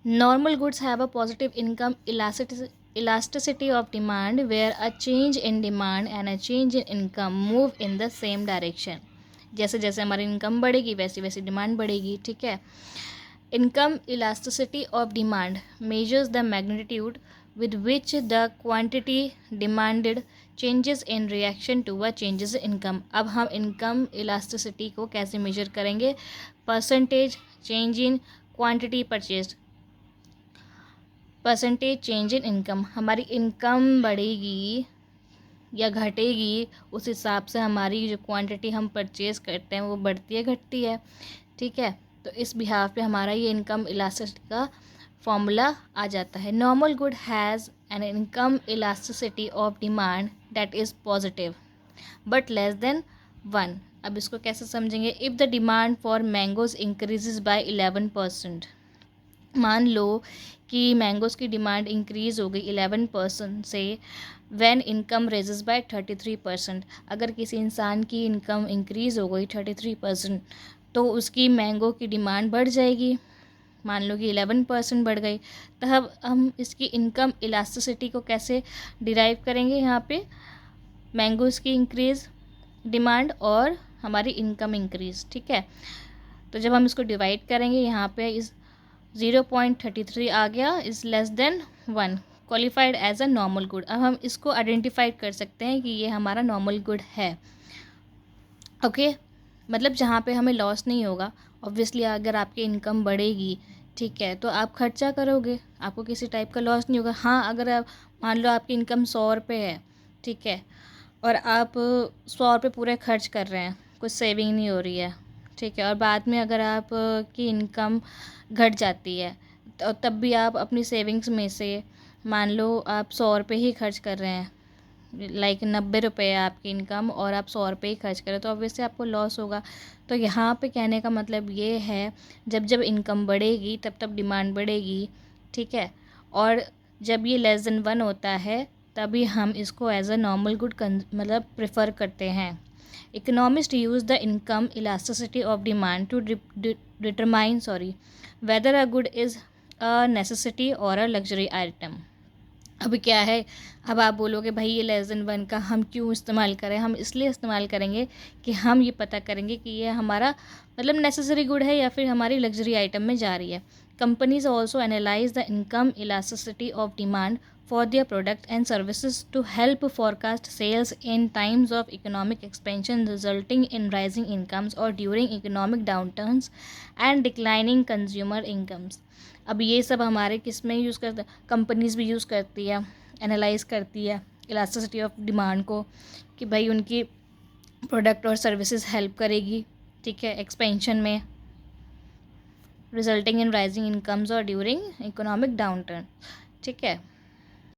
Normal goods have a positive income elasticity of demand, where a change in demand and a change in income move in the same direction. जैसे जैसे हमारी income बढ़ेगी वैसे वैसे demand बढ़ेगी, ठीक है. Income elasticity of demand measures the magnitude with which the quantity demanded changes in reaction to a changes in income. अब हम इनकम इलास्टिसिटी को कैसे मेजर करेंगे? Percentage change in quantity purchase, percentage change in income. हमारी income बढ़ेगी या घटेगी उस हिसाब से हमारी जो क्वांटिटी हम परचेज़ करते हैं वो बढ़ती है घटती है, ठीक है. तो इस बिहाफ पे हमारा ये इनकम इलास्टिसिटी का फॉर्मूला आ जाता है. Normal good has an income elasticity of demand that is positive but less than 1. अब इसको कैसे समझेंगे? If the demand for mangoes increases by 11%. मान लो कि मैंगोज़ की डिमांड इंक्रीज़ हो गई 11% से, व्हेन इनकम रेजेस बाय 33%. अगर किसी इंसान की इनकम इंक्रीज़ हो गई 33% तो उसकी मैंगो की डिमांड बढ़ जाएगी. मान लो कि 11% बढ़ गई, तब हम इसकी इनकम इलास्टिसिटी को कैसे डिराइव करेंगे? यहाँ पे मैंगोज़ की इंक्रीज़ डिमांड और हमारी इनकम इंक्रीज़, ठीक है. तो जब हम इसको डिवाइड करेंगे यहाँ पे इस 0.33 आ गया, is less than 1, qualified as a normal good. अब हम इसको आइडेंटिफाई कर सकते हैं कि ये हमारा नॉर्मल गुड है, ओके. मतलब जहाँ पे हमें लॉस नहीं होगा. ऑब्वियसली अगर आपकी इनकम बढ़ेगी, ठीक है, तो आप खर्चा करोगे, आपको किसी टाइप का लॉस नहीं होगा. हाँ, अगर आप मान लो आपकी इनकम 100 रुपये है, ठीक है, और आप 100 रुपये पूरे खर्च कर रहे हैं, कुछ सेविंग नहीं हो रही है, ठीक है, और बाद में अगर आप की इनकम घट जाती है तो तब भी आप अपनी सेविंग्स में से मान लो आप 100 रुपये ही खर्च कर रहे हैं, लाइक 90 रुपये है आपकी इनकम और आप 100 रुपये ही खर्च करें, तो ऑब्वियसली आपको लॉस होगा. तो यहाँ पे कहने का मतलब ये है, जब जब इनकम बढ़ेगी तब तब डिमांड बढ़ेगी, ठीक है, और जब ये लेस देन 1 होता है तभी हम इसको एज अ नॉर्मल गुड मतलब प्रेफर करते हैं. Economist use the income elasticity of demand to determine whether a good is a necessity or a luxury item. अब क्या है, अब आप बोलोगे भाई ये लेस देन 1 का हम क्यों इस्तेमाल करें? हम इसलिए इस्तेमाल करेंगे कि हम ये पता करेंगे कि ये हमारा मतलब नेसेसरी गुड है या फिर हमारी लग्जरी आइटम में जा रही है. Companies also analyse the income elasticity of demand for their product and services to help forecast sales in times of economic expansion resulting in rising incomes or during economic downturns and declining consumer incomes. अब ये सब हमारे किस में use करते हैं? Companies भी use करती है, एनालाइज करती है इलास्टिसिटी ऑफ डिमांड को कि भाई उनकी प्रोडक्ट और सर्विसेज हेल्प करेगी, ठीक है, एक्सपेंशन में, रिजल्टिंग इन राइजिंग इनकम्स और ड्यूरिंग इकोनॉमिक डाउनटर्न, ठीक है.